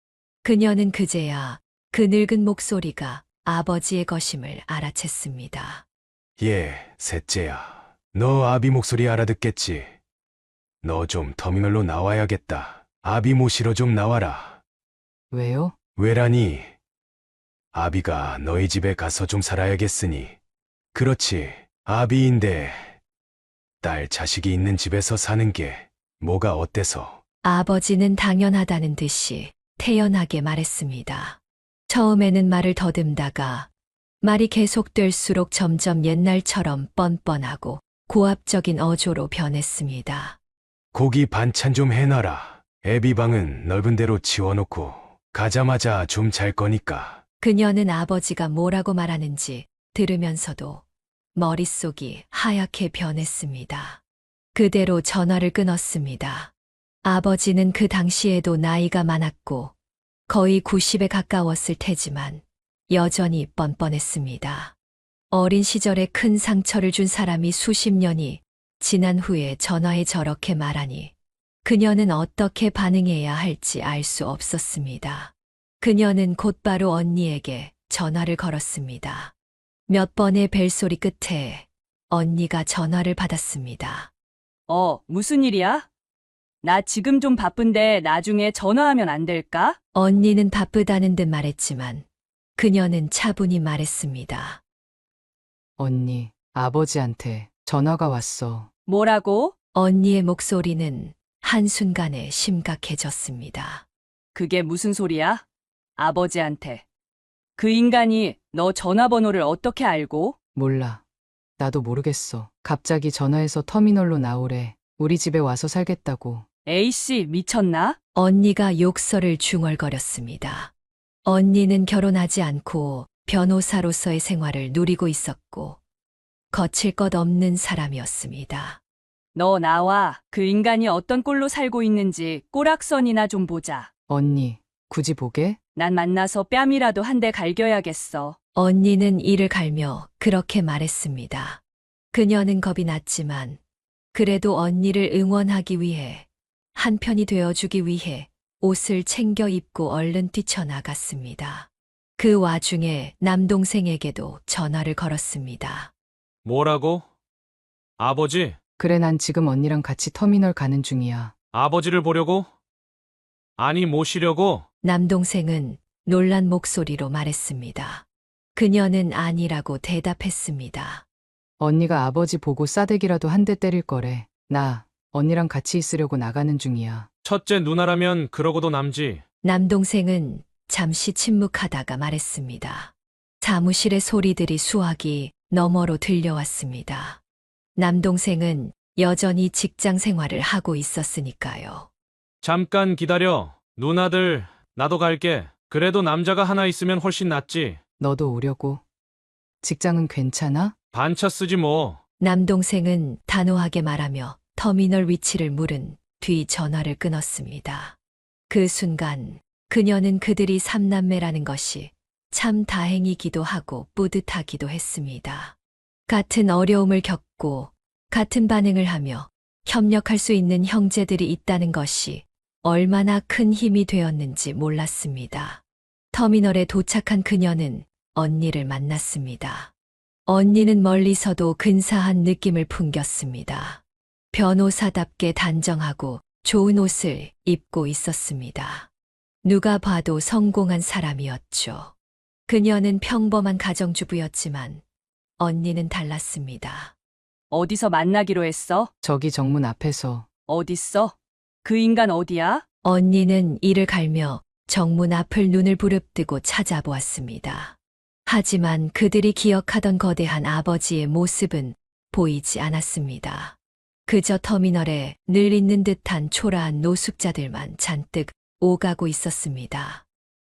[SPEAKER 5] 그녀는 그제야 그 늙은 목소리가 아버지의 것임을 알아챘습니다.
[SPEAKER 4] 셋째야. 너 아비 목소리 알아듣겠지? 너 좀 터미널로 나와야겠다. 아비 모시러 좀 나와라.
[SPEAKER 10] 왜요?
[SPEAKER 4] 왜라니? 아비가 너희 집에 가서 좀 살아야겠으니. 그렇지, 아비인데 딸 자식이 있는 집에서 사는 게 뭐가 어때서?
[SPEAKER 5] 아버지는 당연하다는 듯이 태연하게 말했습니다. 처음에는 말을 더듬다가 말이 계속될수록 점점 옛날처럼 뻔뻔하고 고압적인 어조로 변했습니다.
[SPEAKER 4] 고기 반찬 좀 해놔라. 애비 방은 넓은 데로 치워놓고 가자마자 좀 잘 거니까.
[SPEAKER 5] 그녀는 아버지가 뭐라고 말하는지 들으면서도 머릿속이 하얗게 변했습니다. 그대로 전화를 끊었습니다. 아버지는 그 당시에도 나이가 많았고 거의 90에 가까웠을 테지만 여전히 뻔뻔했습니다. 어린 시절에 큰 상처를 준 사람이 수십 년이 지난 후에 전화에 저렇게 말하니 그녀는 어떻게 반응해야 할지 알 수 없었습니다. 그녀는 곧바로 언니에게 전화를 걸었습니다. 몇 번의 벨소리 끝에 언니가 전화를 받았습니다.
[SPEAKER 2] 무슨 일이야? 나 지금 좀 바쁜데 나중에 전화하면 안 될까?
[SPEAKER 5] 언니는 바쁘다는 듯 말했지만 그녀는 차분히 말했습니다.
[SPEAKER 10] 언니, 아버지한테 전화가 왔어.
[SPEAKER 2] 뭐라고?
[SPEAKER 5] 언니의 목소리는 한순간에 심각해졌습니다.
[SPEAKER 2] 그게 무슨 소리야? 아버지한테. 그 인간이 너 전화번호를 어떻게 알고?
[SPEAKER 10] 몰라. 나도 모르겠어. 갑자기 전화해서 터미널로 나오래. 우리 집에 와서 살겠다고.
[SPEAKER 2] A씨 미쳤나?
[SPEAKER 5] 언니가 욕설을 중얼거렸습니다. 언니는 결혼하지 않고 변호사로서의 생활을 누리고 있었고 거칠 것 없는 사람이었습니다.
[SPEAKER 2] 너 나와. 그 인간이 어떤 꼴로 살고 있는지 꼬락선이나 좀 보자.
[SPEAKER 10] 언니, 굳이 보게?
[SPEAKER 2] 난 만나서 뺨이라도 한 대 갈겨야겠어.
[SPEAKER 5] 언니는 이를 갈며 그렇게 말했습니다. 그녀는 겁이 났지만 그래도 언니를 응원하기 위해 한편이 되어주기 위해 옷을 챙겨 입고 얼른 뛰쳐나갔습니다. 그 와중에 남동생에게도 전화를 걸었습니다.
[SPEAKER 3] 뭐라고? 아버지?
[SPEAKER 10] 그래, 난 지금 언니랑 같이 터미널 가는 중이야.
[SPEAKER 3] 아버지를 보려고? 아니, 모시려고?
[SPEAKER 5] 남동생은 놀란 목소리로 말했습니다. 그녀는 아니라고 대답했습니다.
[SPEAKER 10] 언니가 아버지 보고 싸대기라도 한 대 때릴 거래. 나 언니랑 같이 있으려고 나가는 중이야.
[SPEAKER 3] 첫째 누나라면 그러고도 남지.
[SPEAKER 5] 남동생은 잠시 침묵하다가 말했습니다. 사무실의 소리들이 수화기 너머로 들려왔습니다. 남동생은 여전히 직장 생활을 하고 있었으니까요.
[SPEAKER 3] 잠깐 기다려. 누나들, 나도 갈게. 그래도 남자가 하나 있으면 훨씬 낫지.
[SPEAKER 10] 너도 오려고? 직장은 괜찮아?
[SPEAKER 3] 반차 쓰지 뭐.
[SPEAKER 5] 남동생은 단호하게 말하며 터미널 위치를 물은 뒤 전화를 끊었습니다. 그 순간 그녀는 그들이 삼남매라는 것이 참 다행이기도 하고 뿌듯하기도 했습니다. 같은 어려움을 겪고 같은 반응을 하며 협력할 수 있는 형제들이 있다는 것이 얼마나 큰 힘이 되었는지 몰랐습니다. 터미널에 도착한 그녀는 언니를 만났습니다. 언니는 멀리서도 근사한 느낌을 풍겼습니다. 변호사답게 단정하고 좋은 옷을 입고 있었습니다. 누가 봐도 성공한 사람이었죠. 그녀는 평범한 가정주부였지만 언니는 달랐습니다.
[SPEAKER 2] 어디서 만나기로 했어?
[SPEAKER 10] 저기 정문 앞에서.
[SPEAKER 2] 어딨어? 그 인간 어디야?
[SPEAKER 5] 언니는 이를 갈며 정문 앞을 눈을 부릅뜨고 찾아보았습니다. 하지만 그들이 기억하던 거대한 아버지의 모습은 보이지 않았습니다. 그저 터미널에 늘 있는 듯한 초라한 노숙자들만 잔뜩 오가고 있었습니다.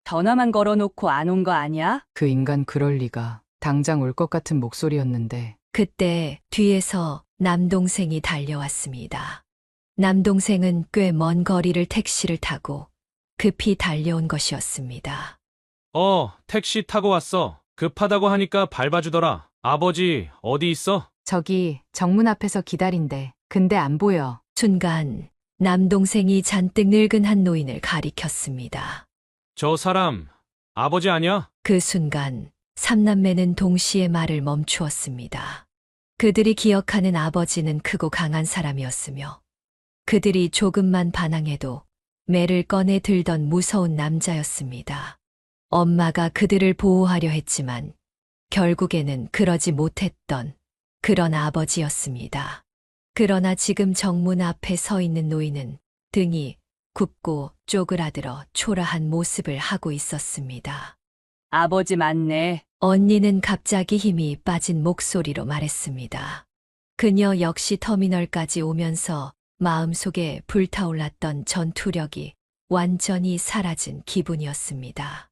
[SPEAKER 2] 전화만 걸어놓고 안 온 거 아니야?
[SPEAKER 10] 그 인간 그럴 리가. 당장 올 것 같은 목소리였는데.
[SPEAKER 5] 그때 뒤에서 남동생이 달려왔습니다. 남동생은 꽤 먼 거리를 택시를 타고 급히 달려온 것이었습니다.
[SPEAKER 3] 택시 타고 왔어. 급하다고 하니까 밟아주더라. 아버지, 어디 있어?
[SPEAKER 8] 저기 정문 앞에서 기다린대. 근데 안 보여.
[SPEAKER 5] 순간 남동생이 잔뜩 늙은 한 노인을 가리켰습니다.
[SPEAKER 3] 저 사람, 아버지 아니야?
[SPEAKER 5] 그 순간 삼남매는 동시에 말을 멈추었습니다. 그들이 기억하는 아버지는 크고 강한 사람이었으며 그들이 조금만 반항해도 매를 꺼내 들던 무서운 남자였습니다. 엄마가 그들을 보호하려 했지만 결국에는 그러지 못했던 그런 아버지였습니다. 그러나 지금 정문 앞에 서 있는 노인은 등이 굽고 쪼그라들어 초라한 모습을 하고 있었습니다.
[SPEAKER 2] 아버지 맞네.
[SPEAKER 5] 언니는 갑자기 힘이 빠진 목소리로 말했습니다. 그녀 역시 터미널까지 오면서 마음속에 불타올랐던 전투력이 완전히 사라진 기분이었습니다.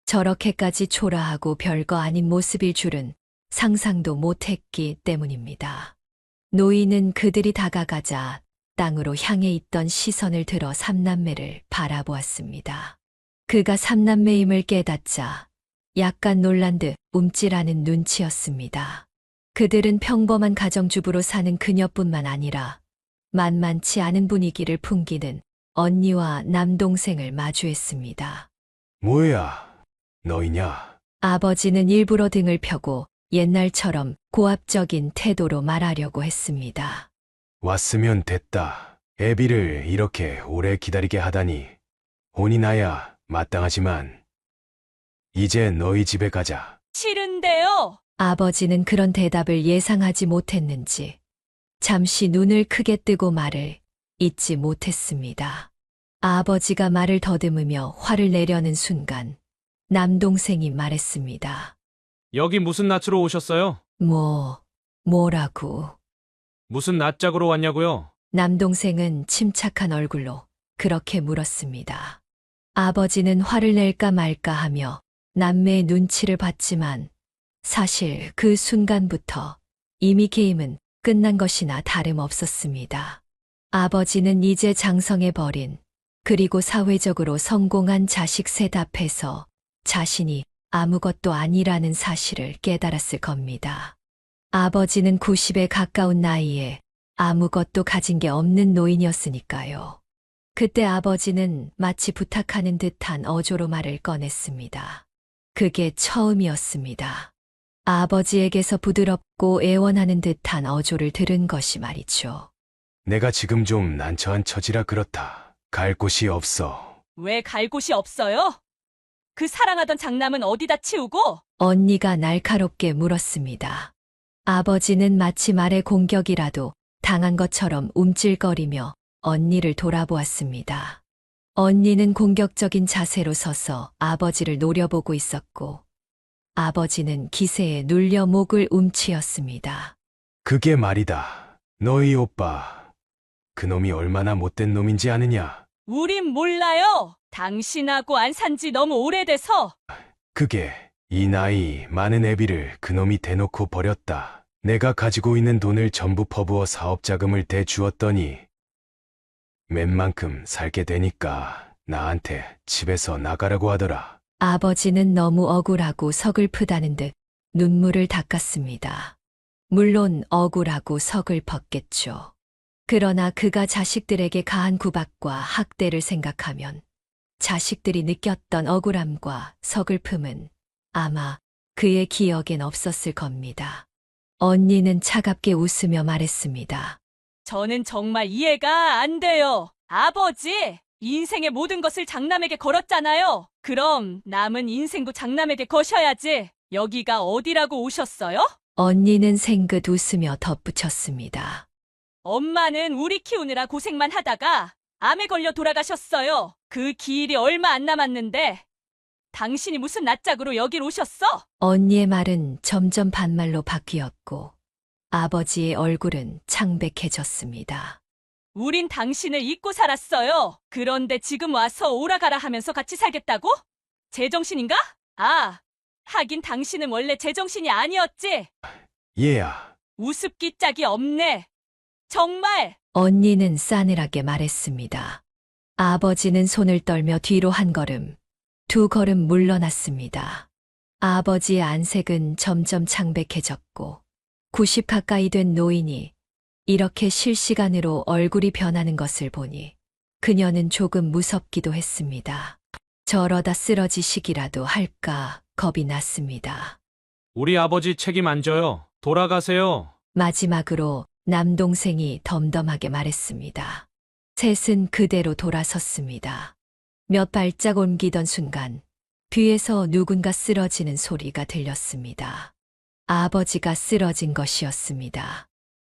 [SPEAKER 5] 저렇게까지 초라하고 별거 아닌 모습일 줄은 상상도 못했기 때문입니다. 노인은 그들이 다가가자 땅으로 향해 있던 시선을 들어 삼남매를 바라보았습니다. 그가 삼남매임을 깨닫자 약간 놀란 듯 움찔하는 눈치였습니다. 그들은 평범한 가정주부로 사는 그녀뿐만 아니라 만만치 않은 분위기를 풍기는 언니와 남동생을 마주했습니다.
[SPEAKER 4] 뭐야, 너희냐?
[SPEAKER 5] 아버지는 일부러 등을 펴고 옛날처럼 고압적인 태도로 말하려고 했습니다.
[SPEAKER 4] 왔으면 됐다. 애비를 이렇게 오래 기다리게 하다니. 혼이 나야 마땅하지만 이제 너희 집에 가자.
[SPEAKER 2] 싫은데요.
[SPEAKER 5] 아버지는 그런 대답을 예상하지 못했는지 잠시 눈을 크게 뜨고 말을 잇지 못했습니다. 아버지가 말을 더듬으며 화를 내려는 순간 남동생이 말했습니다.
[SPEAKER 3] 여기 무슨 낯으로 오셨어요?
[SPEAKER 5] 뭐라고?
[SPEAKER 3] 무슨 낯짝으로 왔냐고요?
[SPEAKER 5] 남동생은 침착한 얼굴로 그렇게 물었습니다. 아버지는 화를 낼까 말까 하며 남매의 눈치를 봤지만 사실 그 순간부터 이미 게임은 끝난 것이나 다름없었습니다. 아버지는 이제 장성해 버린 그리고 사회적으로 성공한 자식 셋 앞에서 자신이 아무것도 아니라는 사실을 깨달았을 겁니다. 아버지는 90에 가까운 나이에 아무것도 가진 게 없는 노인이었으니까요. 그때 아버지는 마치 부탁하는 듯한 어조로 말을 꺼냈습니다. 그게 처음이었습니다. 아버지에게서 부드럽고 애원하는 듯한 어조를 들은 것이 말이죠.
[SPEAKER 4] 내가 지금 좀 난처한 처지라 그렇다. 갈 곳이 없어.
[SPEAKER 2] 왜 갈 곳이 없어요? 그 사랑하던 장남은 어디다 치우고?
[SPEAKER 5] 언니가 날카롭게 물었습니다. 아버지는 마치 말의 공격이라도 당한 것처럼 움찔거리며 언니를 돌아보았습니다. 언니는 공격적인 자세로 서서 아버지를 노려보고 있었고 아버지는 기세에 눌려 목을 움츠였습니다.
[SPEAKER 4] 그게 말이다. 너희 오빠. 그놈이 얼마나 못된 놈인지 아느냐?
[SPEAKER 2] 우린 몰라요. 당신하고 안 산지 너무 오래돼서.
[SPEAKER 4] 그게 이 나이 많은 애비를 그놈이 대놓고 버렸다. 내가 가지고 있는 돈을 전부 퍼부어 사업자금을 대주었더니 웬만큼 살게 되니까 나한테 집에서 나가라고 하더라.
[SPEAKER 5] 아버지는 너무 억울하고 서글프다는 듯 눈물을 닦았습니다. 물론 억울하고 서글펐겠죠. 그러나 그가 자식들에게 가한 구박과 학대를 생각하면 자식들이 느꼈던 억울함과 서글픔은 아마 그의 기억엔 없었을 겁니다. 언니는 차갑게 웃으며 말했습니다.
[SPEAKER 2] 저는 정말 이해가 안 돼요. 아버지, 인생의 모든 것을 장남에게 걸었잖아요. 그럼 남은 인생도 장남에게 거셔야지. 여기가 어디라고 오셨어요?
[SPEAKER 5] 언니는 생긋 웃으며 덧붙였습니다.
[SPEAKER 2] 엄마는 우리 키우느라 고생만 하다가 암에 걸려 돌아가셨어요. 그 기일이 얼마 안 남았는데 당신이 무슨 낯짝으로 여길 오셨어?
[SPEAKER 5] 언니의 말은 점점 반말로 바뀌었고 아버지의 얼굴은 창백해졌습니다.
[SPEAKER 2] 우린 당신을 잊고 살았어요. 그런데 지금 와서 오라가라 하면서 같이 살겠다고? 제정신인가? 아, 하긴 당신은 원래 제정신이 아니었지.
[SPEAKER 4] 얘야.
[SPEAKER 2] 우습기 짝이 없네. 정말.
[SPEAKER 5] 언니는 싸늘하게 말했습니다. 아버지는 손을 떨며 뒤로 한 걸음, 두 걸음 물러났습니다. 아버지의 안색은 점점 창백해졌고 90 가까이 된 노인이 이렇게 실시간으로 얼굴이 변하는 것을 보니 그녀는 조금 무섭기도 했습니다. 저러다 쓰러지시기라도 할까 겁이 났습니다.
[SPEAKER 3] 우리 아버지 책임 안 져요. 돌아가세요.
[SPEAKER 5] 마지막으로 남동생이 덤덤하게 말했습니다. 셋은 그대로 돌아섰습니다. 몇 발짝 옮기던 순간 뒤에서 누군가 쓰러지는 소리가 들렸습니다. 아버지가 쓰러진 것이었습니다.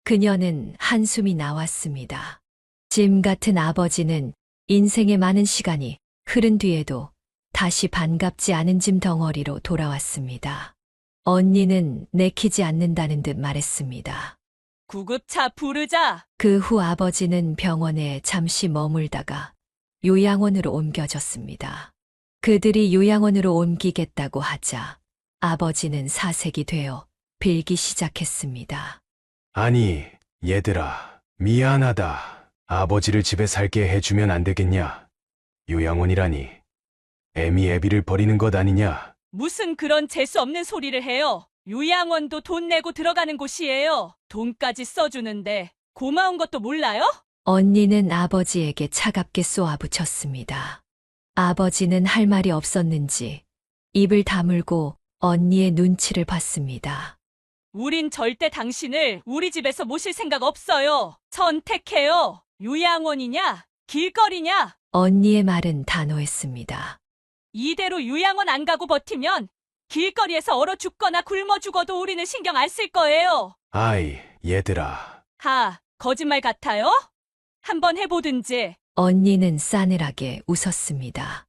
[SPEAKER 5] 그녀는 한숨이 나왔습니다. 짐 같은 아버지는 인생의 많은 시간이 흐른 뒤에도 다시 반갑지 않은 짐 덩어리로 돌아왔습니다. 언니는 내키지 않는다는 듯 말했습니다.
[SPEAKER 2] 구급차 부르자.
[SPEAKER 5] 그 후 아버지는 병원에 잠시 머물다가 요양원으로 옮겨졌습니다. 그들이 요양원으로 옮기겠다고 하자 아버지는 사색이 되어 빌기 시작했습니다.
[SPEAKER 4] 아니, 얘들아, 미안하다. 아버지를 집에 살게 해주면 안 되겠냐? 요양원이라니. 애미 애비를 버리는 것 아니냐?
[SPEAKER 2] 무슨 그런 재수 없는 소리를 해요. 요양원도 돈 내고 들어가는 곳이에요. 돈까지 써주는데 고마운 것도 몰라요?
[SPEAKER 5] 언니는 아버지에게 차갑게 쏘아붙였습니다. 아버지는 할 말이 없었는지 입을 다물고 언니의 눈치를 봤습니다.
[SPEAKER 2] 우린 절대 당신을 우리 집에서 모실 생각 없어요. 선택해요. 요양원이냐? 길거리냐?
[SPEAKER 5] 언니의 말은 단호했습니다.
[SPEAKER 2] 이대로 요양원 안 가고 버티면 길거리에서 얼어 죽거나 굶어 죽어도 우리는 신경 안 쓸 거예요.
[SPEAKER 4] 아이, 얘들아.
[SPEAKER 2] 거짓말 같아요? 한번 해보든지.
[SPEAKER 5] 언니는 싸늘하게 웃었습니다.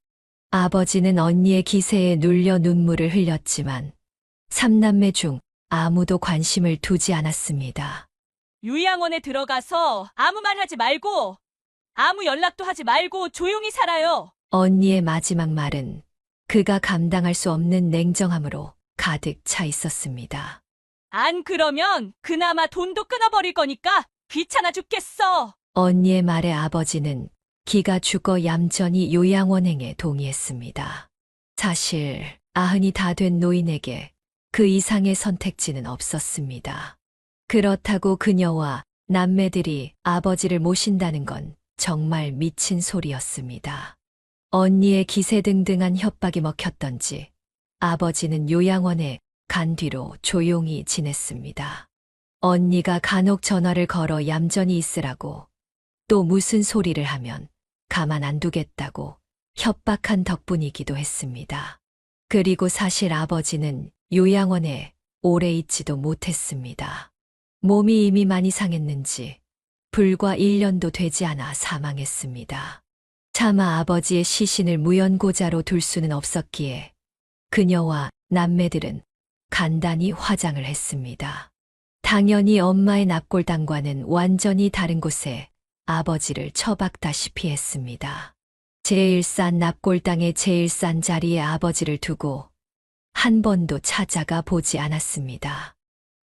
[SPEAKER 5] 아버지는 언니의 기세에 눌려 눈물을 흘렸지만 삼남매 중 아무도 관심을 두지 않았습니다.
[SPEAKER 2] 요양원에 들어가서 아무 말 하지 말고 아무 연락도 하지 말고 조용히 살아요.
[SPEAKER 5] 언니의 마지막 말은 그가 감당할 수 없는 냉정함으로 가득 차 있었습니다.
[SPEAKER 2] 안 그러면 그나마 돈도 끊어버릴 거니까 귀찮아 죽겠어.
[SPEAKER 5] 언니의 말에 아버지는 기가 죽어 얌전히 요양원행에 동의했습니다. 사실 90이 다 된 노인에게 그 이상의 선택지는 없었습니다. 그렇다고 그녀와 남매들이 아버지를 모신다는 건 정말 미친 소리였습니다. 언니의 기세등등한 협박이 먹혔던지 아버지는 요양원에 간 뒤로 조용히 지냈습니다. 언니가 간혹 전화를 걸어 얌전히 있으라고 또 무슨 소리를 하면 가만 안 두겠다고 협박한 덕분이기도 했습니다. 그리고 사실 아버지는 요양원에 오래 있지도 못했습니다. 몸이 이미 많이 상했는지 불과 1년도 되지 않아 사망했습니다. 차마 아버지의 시신을 무연고자로 둘 수는 없었기에 그녀와 남매들은 간단히 화장을 했습니다. 당연히 엄마의 납골당과는 완전히 다른 곳에 아버지를 처박다시피 했습니다. 제일 싼 납골당의 제일 싼 자리에 아버지를 두고 한 번도 찾아가 보지 않았습니다.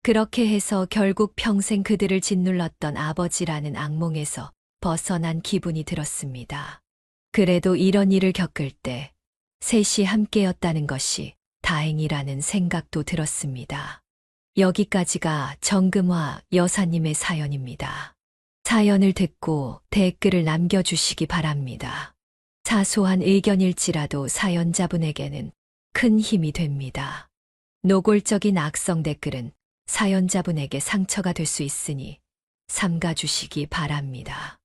[SPEAKER 5] 그렇게 해서 결국 평생 그들을 짓눌렀던 아버지라는 악몽에서 벗어난 기분이 들었습니다. 그래도 이런 일을 겪을 때 셋이 함께였다는 것이 다행이라는 생각도 들었습니다. 여기까지가 정금화 여사님의 사연입니다. 사연을 듣고 댓글을 남겨주시기 바랍니다. 사소한 의견일지라도 사연자분에게는 큰 힘이 됩니다. 노골적인 악성 댓글은 사연자분에게 상처가 될 수 있으니 삼가주시기 바랍니다.